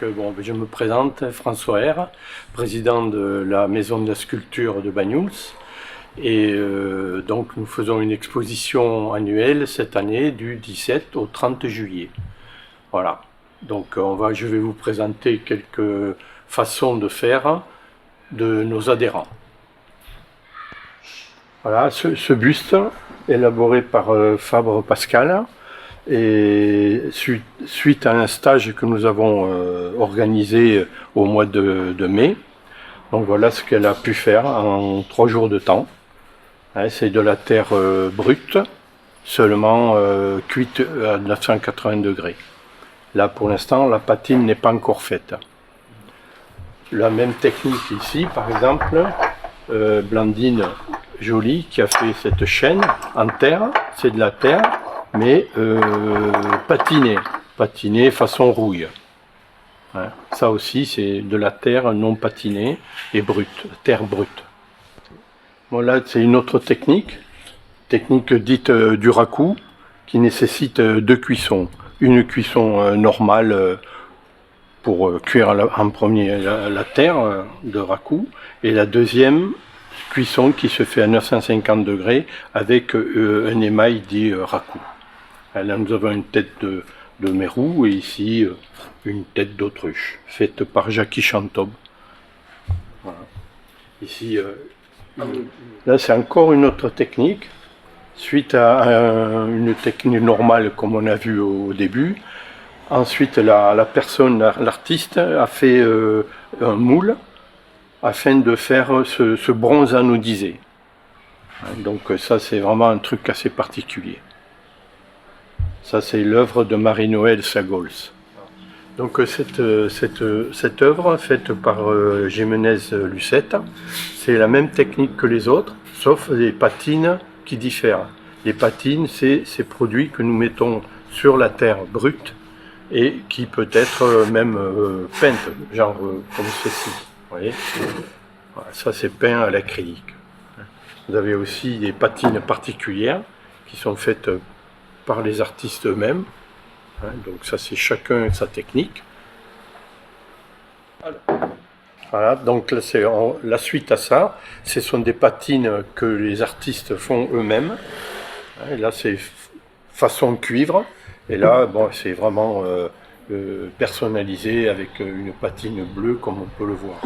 bon, je me présente, François R, président de la Maison de la Sculpture de Banyuls. Et donc nous faisons une exposition annuelle cette année du 17 au 30 juillet. Voilà. Donc je vais vous présenter quelques façons de faire de nos adhérents. Voilà, ce buste élaboré par Fabre Pascal. Et suite à un stage que nous avons organisé au mois de mai, donc voilà ce qu'elle a pu faire en 3 jours de temps. C'est de la terre brute, seulement cuite à 980 degrés. Là pour l'instant la patine n'est pas encore faite. La même technique ici par exemple, Blandine Joly qui a fait cette chaîne en terre, c'est de la terre, mais patinée façon rouille. Ça aussi c'est de la terre non patinée et brute, terre brute. Bon, là c'est une autre technique dite du raku, qui nécessite 2 cuissons. Une cuisson normale pour cuire en premier la terre de raku, et la deuxième cuisson qui se fait à 950 degrés avec un émail dit raku. Là nous avons une tête de mérou et ici une tête d'autruche faite par Jackie Chantob. Voilà. Ici, là c'est encore une autre technique, suite à une technique normale comme on a vu au début. Ensuite l'artiste a fait un moule afin de faire ce bronze anodisé. Donc ça c'est vraiment un truc assez particulier. Ça c'est l'œuvre de Marie-Noël Sagols. Donc cette œuvre faite par Jiménez Lucette, c'est la même technique que les autres, sauf les patines qui diffèrent. Les patines, c'est ces produits que nous mettons sur la terre brute et qui peut être même peinte, genre comme ceci. Vous voyez, voilà, ça c'est peint à l'acrylique. Vous avez aussi des patines particulières qui sont faites par les artistes eux-mêmes. Donc ça c'est chacun sa technique. Voilà, donc là c'est la suite à ça. Ce sont des patines que les artistes font eux-mêmes. Et là c'est façon cuivre. Et là bon, c'est vraiment personnalisé avec une patine bleue comme on peut le voir.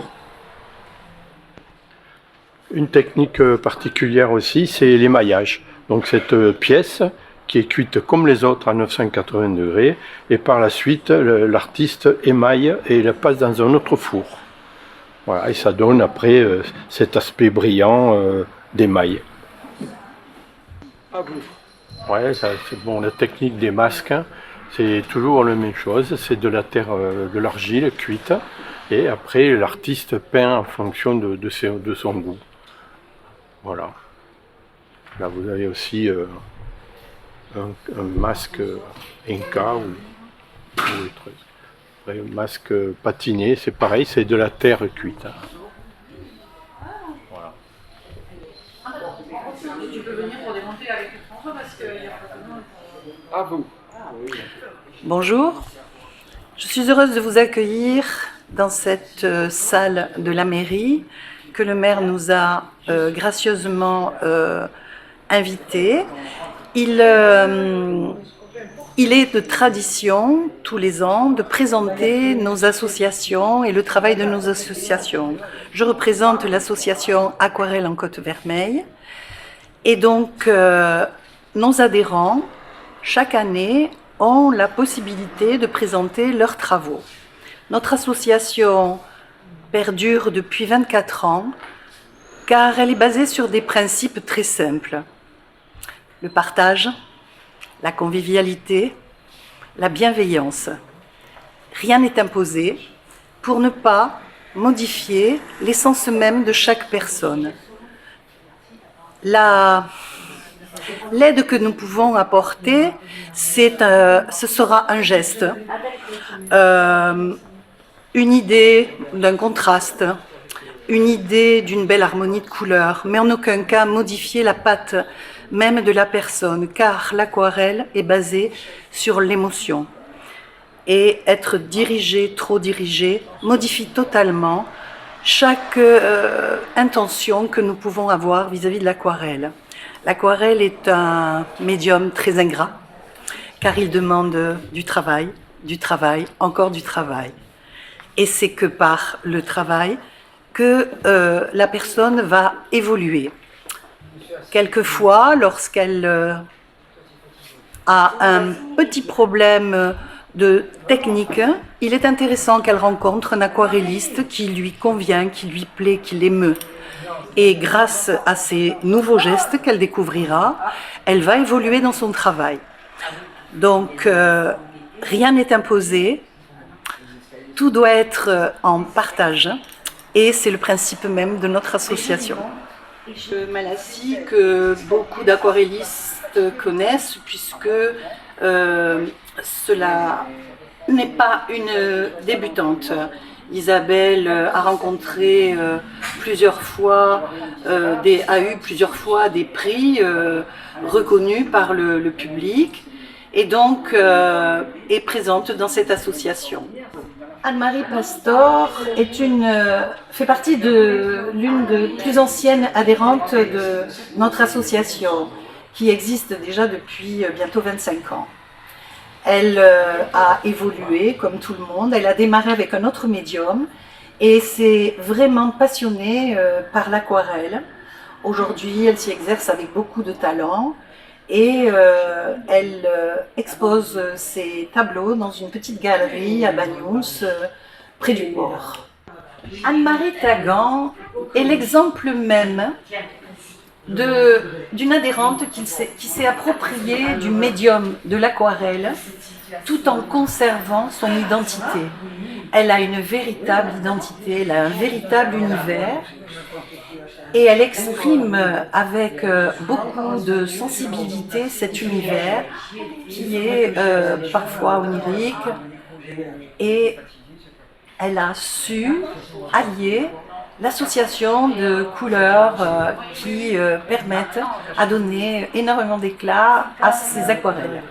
Une technique particulière aussi, c'est l'émaillage. Donc cette pièce qui est cuite comme les autres à 980 degrés, et par la suite l'artiste émaille et la passe dans un autre four. Voilà, et ça donne après cet aspect brillant d'émail. Ouais, c'est bon, la technique des masques, hein, c'est toujours la même chose, c'est de la terre, de l'argile cuite, et après l'artiste peint en fonction de son goût. Voilà. Là vous avez aussi un masque Inca ou un masque patiné, c'est pareil, c'est de la terre cuite. Voilà. Tu peux venir pour démonter avec François parce qu'il y a pas de nom. Bonjour, je suis heureuse de vous accueillir dans cette salle de la mairie que le maire nous a gracieusement invités. Il est de tradition, tous les ans, de présenter nos associations et le travail de nos associations. Je représente l'association Aquarelle en Côte-Vermeille. Et donc, nos adhérents, chaque année, ont la possibilité de présenter leurs travaux. Notre association perdure depuis 24 ans, car elle est basée sur des principes très simples. Le partage, la convivialité, la bienveillance. Rien n'est imposé pour ne pas modifier l'essence même de chaque personne. L'aide que nous pouvons apporter, ce sera un geste, une idée d'un contraste, une idée d'une belle harmonie de couleurs, mais en aucun cas modifier la patte même de la personne, car l'aquarelle est basée sur l'émotion. et être dirigé, trop dirigé, modifie totalement chaque intention que nous pouvons avoir vis-à-vis de l'aquarelle. L'aquarelle est un médium très ingrat, car il demande du travail, encore du travail. Et c'est que par le travail que la personne va évoluer. Quelquefois, lorsqu'elle a un petit problème de technique, il est intéressant qu'elle rencontre un aquarelliste qui lui convient, qui lui plaît, qui l'émeut. Et grâce à ces nouveaux gestes qu'elle découvrira, elle va évoluer dans son travail. Donc, rien n'est imposé, tout doit être en partage, et c'est le principe même de notre association. Le Malassis que beaucoup d'aquarellistes connaissent, puisque cela n'est pas une débutante. Isabelle a rencontré plusieurs fois, a eu plusieurs fois des prix reconnus par le public et donc est présente dans cette association. Anne-Marie Pastor fait partie de l'une des plus anciennes adhérentes de notre association, qui existe déjà depuis bientôt 25 ans. Elle a évolué comme tout le monde, elle a démarré avec un autre médium et s'est vraiment passionnée par l'aquarelle. Aujourd'hui, elle s'y exerce avec beaucoup de talent et elle expose ses tableaux dans une petite galerie à Banyuls, près du port. Anne-Marie Tagan est l'exemple même d'une adhérente qui s'est appropriée du médium de l'aquarelle tout en conservant son identité. Elle a une véritable identité, elle a un véritable univers et elle exprime avec beaucoup de sensibilité cet univers qui est parfois onirique, et elle a su allier l'association de couleurs qui permettent à donner énormément d'éclat à ces aquarelles.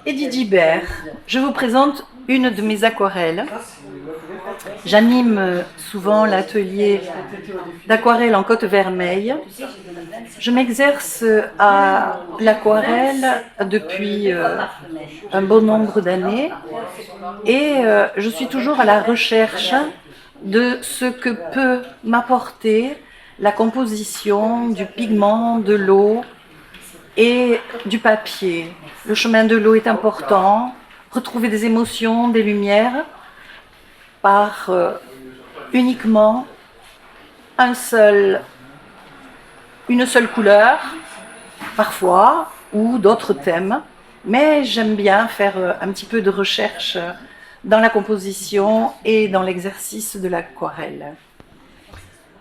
Edith Gibert, je vous présente une de mes aquarelles. J'anime souvent l'atelier d'aquarelle en Côte-Vermeille. Je m'exerce à l'aquarelle depuis un bon nombre d'années et je suis toujours à la recherche de ce que peut m'apporter la composition du pigment, de l'eau et du papier. Le chemin de l'eau est important, retrouver des émotions, des lumières par uniquement une seule couleur, parfois, ou d'autres thèmes, mais j'aime bien faire un petit peu de recherche dans la composition et dans l'exercice de l'aquarelle.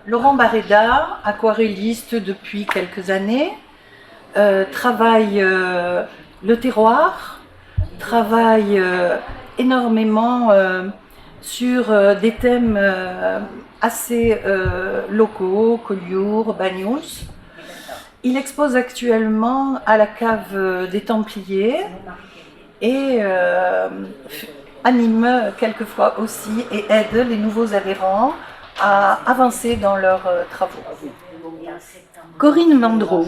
Laurent Barreda, aquarelliste depuis quelques années, travaille le terroir, travaille énormément sur des thèmes assez locaux, Collioure, Banyuls. Il expose actuellement à la cave des Templiers et anime quelquefois aussi et aide les nouveaux adhérents à avancer dans leurs travaux. Corinne Mandreau,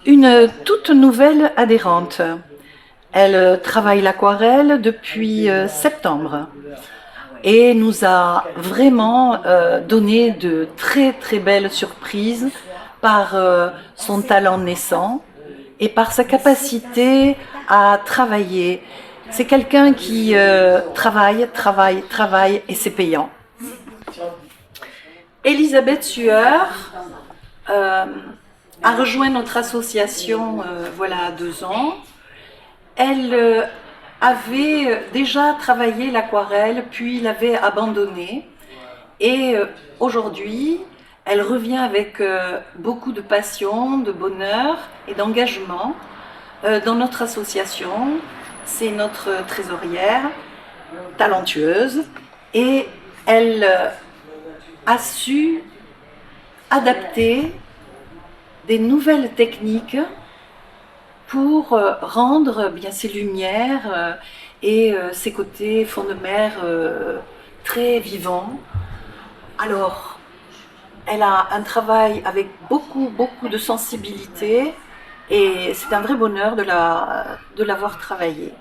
une toute nouvelle adhérente. Elle travaille l'aquarelle depuis septembre et nous a vraiment donné de très très belles surprises par son talent naissant et par sa capacité à travailler. C'est quelqu'un qui travaille et c'est payant. Elisabeth Sueur a rejoint notre association voilà 2 ans. Elle avait déjà travaillé l'aquarelle, puis l'avait abandonnée. Et aujourd'hui, elle revient avec beaucoup de passion, de bonheur et d'engagement dans notre association. C'est notre trésorière, talentueuse, et elle a su adapter des nouvelles techniques pour rendre bien ces lumières et ses côtés fond de mer très vivants. Alors, elle a un travail avec beaucoup de sensibilité et c'est un vrai bonheur de l'avoir travaillé.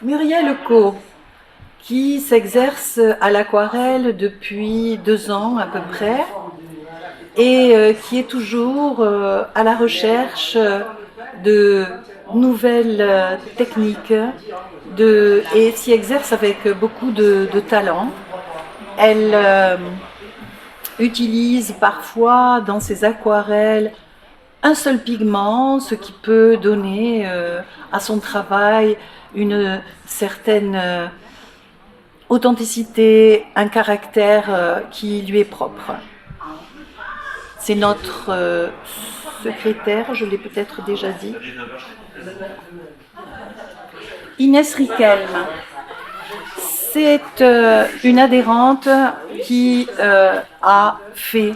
Muriel Co, qui s'exerce à l'aquarelle depuis 2 ans à peu près et qui est toujours à la recherche de nouvelles techniques et s'y exerce avec beaucoup de talent. Elle utilise parfois dans ses aquarelles un seul pigment, ce qui peut donner à son travail une certaine authenticité, un caractère qui lui est propre. C'est notre secrétaire, je l'ai peut-être déjà dit. Inès Riquelme, c'est une adhérente qui a fait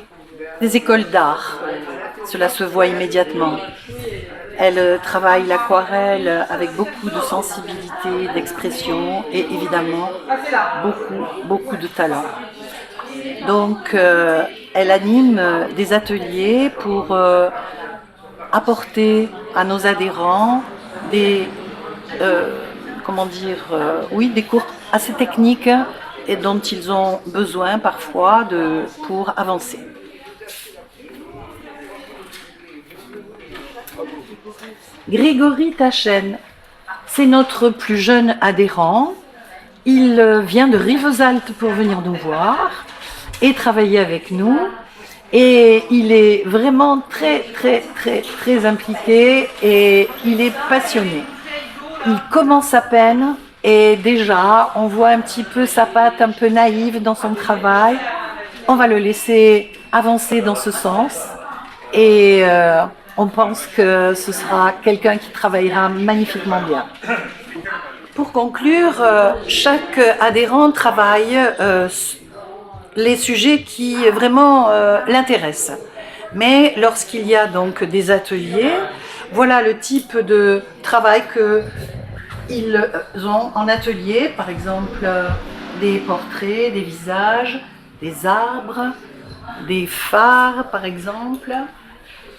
des écoles d'art. Cela se voit immédiatement. Elle travaille l'aquarelle avec beaucoup de sensibilité, d'expression et évidemment beaucoup de talent. Donc elle anime des ateliers pour apporter à nos adhérents des des cours assez techniques et dont ils ont besoin parfois pour avancer. Grégory Tachen, c'est notre plus jeune adhérent. Il vient de Rivesaltes pour venir nous voir et travailler avec nous. Et il est vraiment très impliqué et il est passionné. Il commence à peine et déjà on voit un petit peu sa patte un peu naïve dans son travail. On va le laisser avancer dans ce sens et on pense que ce sera quelqu'un qui travaillera magnifiquement bien. Pour conclure, chaque adhérent travaille les sujets qui vraiment l'intéressent. Mais lorsqu'il y a donc des ateliers, voilà le type de travail qu'ils ont en atelier, par exemple des portraits, des visages, des arbres, des phares par exemple.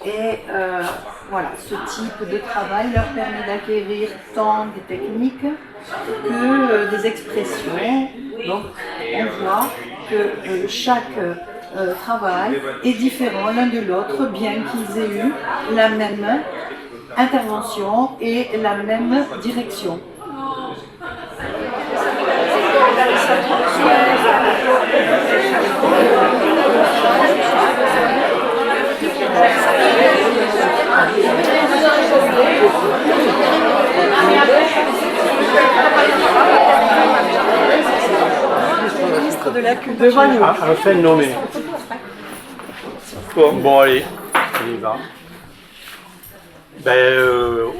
Et voilà, ce type de travail leur permet d'acquérir tant des techniques que des expressions. Donc on voit que chaque travail est différent l'un de l'autre, bien qu'ils aient eu la même intervention et la même direction. Ministre de la Culture. Enfin nommé. Bon, allez, on y va.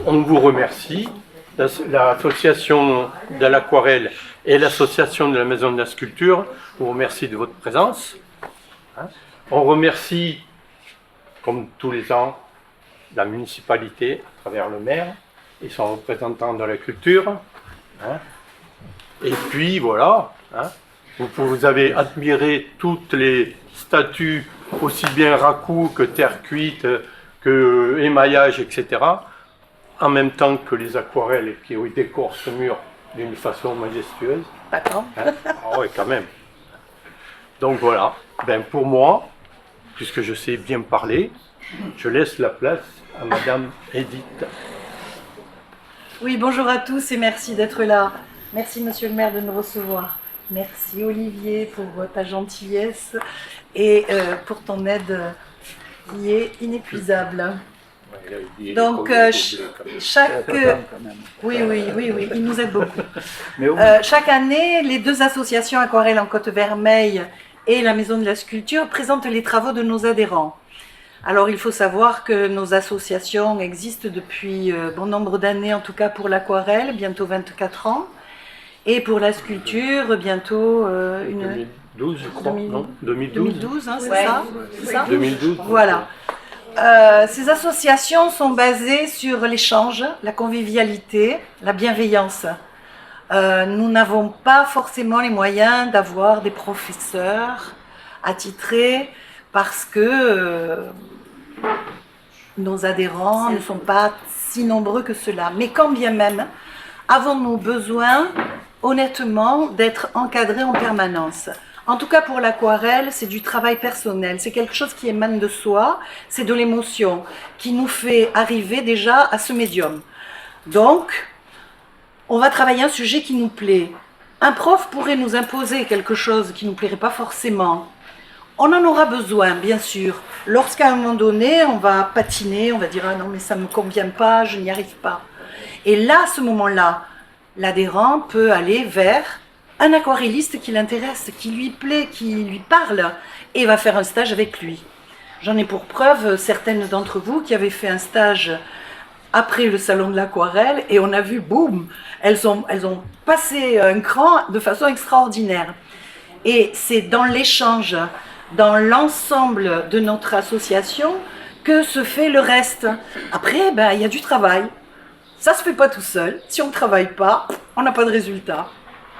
On vous remercie. L'association de l'aquarelle et l'association de la Maison de la Sculpture vous remercie de votre présence. On remercie, comme tous les ans, la municipalité à travers le maire et son représentant de la culture. Et puis voilà, vous avez admiré toutes les statues, aussi bien raku que terre cuite, que émaillage, etc. En même temps que les aquarelles qui décorent ce mur d'une façon majestueuse. D'accord. Ah oui, quand même. Donc voilà, pour moi, puisque je sais bien parler, je laisse la place à Madame Edith. Oui, bonjour à tous et merci d'être là. Merci Monsieur le maire de nous recevoir. Merci Olivier pour ta gentillesse et pour ton aide qui est inépuisable. Donc oui, il nous aide beaucoup. Chaque année, les 2 associations Aquarelle en Côte-Vermeille et la Maison de la Sculpture présentent les travaux de nos adhérents. Alors il faut savoir que nos associations existent depuis bon nombre d'années, en tout cas pour l'aquarelle, bientôt 24 ans, et pour la sculpture, bientôt 2012, je crois, non 2012. 2012, c'est ça, 2012. Voilà. Ces associations sont basées sur l'échange, la convivialité, la bienveillance. Nous n'avons pas forcément les moyens d'avoir des professeurs attitrés parce que nos adhérents ne sont pas si nombreux que cela. Mais quand bien même, avons-nous besoin, honnêtement, d'être encadrés en permanence. En tout cas pour l'aquarelle, c'est du travail personnel, c'est quelque chose qui émane de soi, c'est de l'émotion qui nous fait arriver déjà à ce médium. Donc, on va travailler un sujet qui nous plaît. Un prof pourrait nous imposer quelque chose qui ne nous plairait pas forcément. On en aura besoin, bien sûr. Lorsqu'à un moment donné, on va patiner, on va dire « Ah non, mais ça ne me convient pas, je n'y arrive pas ». Et là, à ce moment-là, l'adhérent peut aller vers un aquarelliste qui l'intéresse, qui lui plaît, qui lui parle, et va faire un stage avec lui. J'en ai pour preuve certaines d'entre vous qui avaient fait un stage après le salon de l'aquarelle, et on a vu, boum, elles ont passé un cran de façon extraordinaire. Et c'est dans l'échange, dans l'ensemble de notre association, que se fait le reste. Après, il y a du travail. Ça ne se fait pas tout seul. Si on ne travaille pas, on n'a pas de résultat.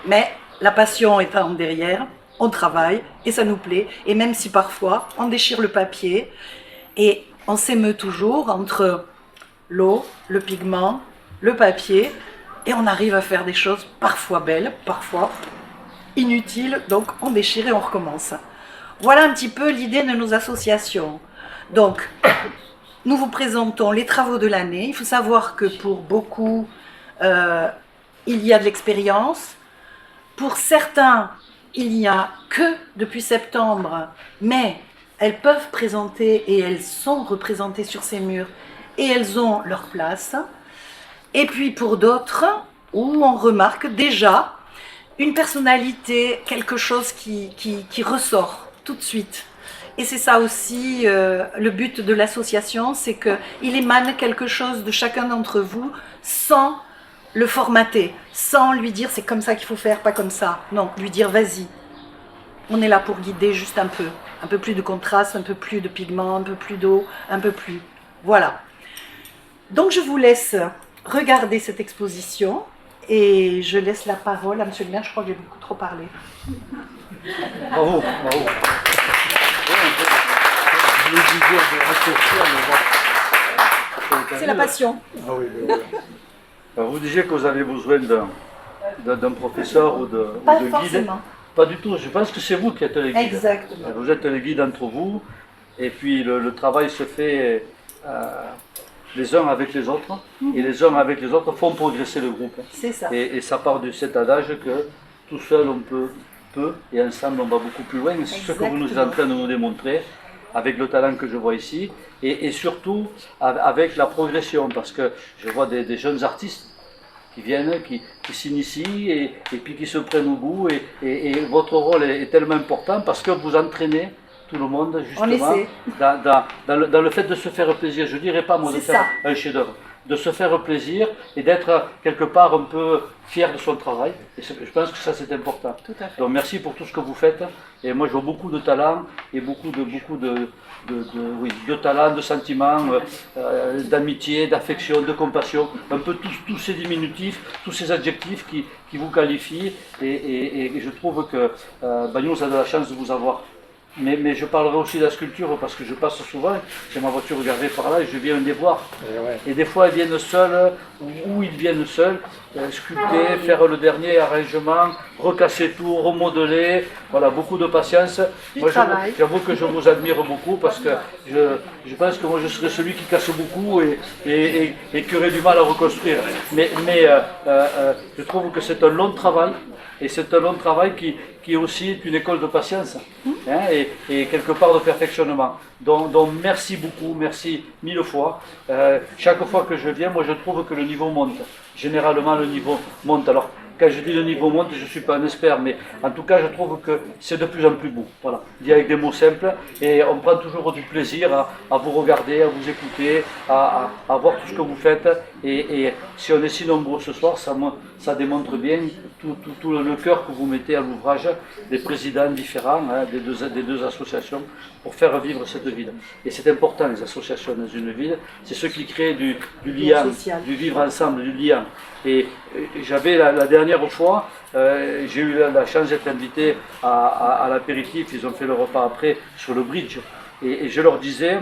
Mais la passion étant derrière, on travaille et ça nous plaît. Et même si parfois, on déchire le papier et on s'émeut toujours entre l'eau, le pigment, le papier, et on arrive à faire des choses parfois belles, parfois inutiles. Donc on déchire et on recommence. Voilà un petit peu l'idée de nos associations. Donc, nous vous présentons les travaux de l'année. Il faut savoir que pour beaucoup, il y a de l'expérience. Pour certains, il n'y a que depuis septembre, mais elles peuvent présenter et elles sont représentées sur ces murs et elles ont leur place. Et puis pour d'autres, où on remarque déjà une personnalité, quelque chose qui ressort tout de suite. Et c'est ça aussi le but de l'association, c'est qu'il émane quelque chose de chacun d'entre vous sans le formater, sans lui dire c'est comme ça qu'il faut faire, pas comme ça. Non, lui dire vas-y. On est là pour guider juste un peu plus de contraste, un peu plus de pigment, un peu plus d'eau, un peu plus. Voilà. Donc je vous laisse regarder cette exposition et je laisse la parole à Monsieur le maire. Je crois que j'ai beaucoup trop parlé. Bravo, bravo. C'est la passion. Vous disiez que vous avez besoin d'un professeur ou de guide. Forcément. Pas du tout, je pense que c'est vous qui êtes les guides. Exactement. Vous êtes les guides entre vous, et puis le travail se fait les uns avec les autres, et les uns avec les autres font progresser le groupe. C'est ça. Et ça part de cet adage que tout seul on peut, et ensemble on va beaucoup plus loin. C'est ce que vous nous êtes en train de nous démontrer, avec le talent que je vois ici, et surtout avec la progression, parce que je vois des jeunes artistes qui viennent, qui s'initient, et puis qui se prennent au goût, et votre rôle est tellement important, parce que vous entraînez tout le monde, justement, dans le fait de se faire plaisir. Je ne dirais pas, moi, de faire un chef-d'œuvre, de se faire plaisir, et d'être quelque part un peu fier de son travail. Et je pense que ça, c'est important. Tout à fait. Donc merci pour tout ce que vous faites. Et moi, je vois beaucoup de talent et beaucoup de talent, de sentiments, d'amitié, d'affection, de compassion. Un peu tous ces diminutifs, tous ces adjectifs qui vous qualifient. Et je trouve que Bagnols a de la chance de vous avoir. Mais je parlerai aussi de la sculpture parce que je passe souvent, j'ai ma voiture gardée par là et je viens les voir. Et des fois ils viennent seuls, ou ils viennent seuls, sculpter, faire le dernier arrangement, recasser tout, remodeler, voilà, beaucoup de patience. Moi j'avoue que je vous admire beaucoup parce que je pense que moi je serais celui qui casse beaucoup et qui aurait du mal à reconstruire. Mais je trouve que c'est un long travail. Et c'est un long travail qui est aussi une école de patience, hein, et quelque part de perfectionnement. Donc merci beaucoup, merci mille fois. Chaque fois que je viens, moi je trouve que le niveau monte. Généralement le niveau monte. Alors quand je dis le niveau monte, je ne suis pas un expert, mais en tout cas, je trouve que c'est de plus en plus beau. Voilà, dit avec des mots simples, et on prend toujours du plaisir à vous regarder, à vous écouter, à voir tout ce que vous faites. Et si on est si nombreux ce soir, ça démontre bien tout le cœur que vous mettez à l'ouvrage des présidents différents, hein, des deux associations, pour faire vivre cette ville. Et c'est important, les associations dans une ville, c'est ce qui crée du lien, du vivre ensemble, du lien. Et j'avais la dernière fois, j'ai eu la chance d'être invité à l'apéritif, ils ont fait le repas après sur le bridge. Et je leur disais,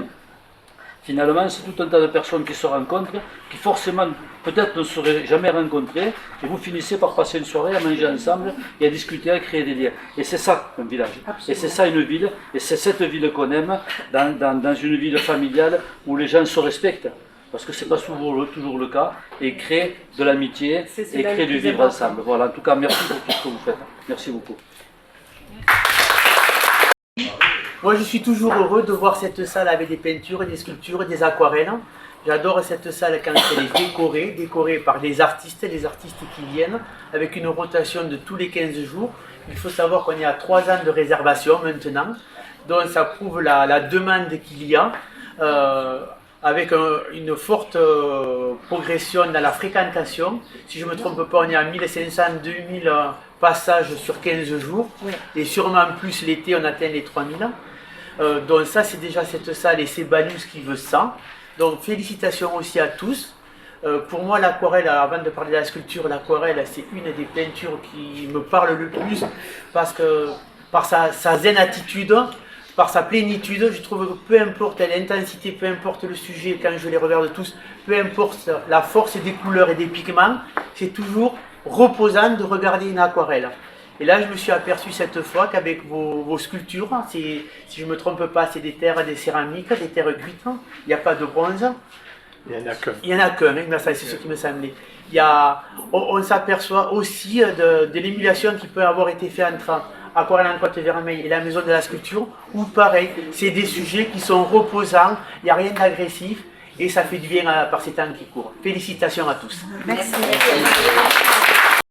finalement, c'est tout un tas de personnes qui se rencontrent, qui forcément, peut-être ne seraient jamais rencontrées, et vous finissez par passer une soirée à manger ensemble et à discuter, à créer des liens. Et c'est ça, un village. Absolument. Et c'est ça, une ville. Et c'est cette ville qu'on aime, dans une ville familiale où les gens se respectent. Parce que ce n'est pas toujours le cas, et créer de l'amitié, et créer du vivre ensemble. Voilà, en tout cas, merci pour tout ce que vous faites. Merci beaucoup. Moi, je suis toujours heureux de voir cette salle avec des peintures, des sculptures, des aquarelles. J'adore cette salle quand elle est décorée par les artistes qui viennent, avec une rotation de tous les 15 jours. Il faut savoir qu'on est à 3 ans de réservation maintenant, donc ça prouve la demande qu'il y a, avec une forte progression dans la fréquentation. Si je ne me trompe pas, on est à 1500-2000 passages sur 15 jours, oui. Et sûrement plus l'été, on atteint les 3000. Donc ça, c'est déjà cette salle et c'est Banyuls qui veut ça. Donc félicitations aussi à tous. Pour moi, l'aquarelle, avant de parler de la sculpture, l'aquarelle, c'est une des peintures qui me parle le plus parce que par sa zen attitude, par sa plénitude, je trouve que peu importe l'intensité, peu importe le sujet, quand je les regarde tous, peu importe la force des couleurs et des pigments, c'est toujours reposant de regarder une aquarelle. Et là, je me suis aperçu cette fois qu'avec vos sculptures, si je ne me trompe pas, c'est des terres, des céramiques, des terres cuites, il n'y a pas de bronze. Il n'y en a qu'un. Il n'y en a qu'un, hein, c'est ce qui me semblait. On s'aperçoit aussi de l'émulation qui peut avoir été faite entre Aquarelle en Côte Vermeille et la Maison de la Sculpture, où pareil, c'est des sujets qui sont reposants, il n'y a rien d'agressif, et ça fait du bien par ces temps qui courent. Félicitations à tous. Merci.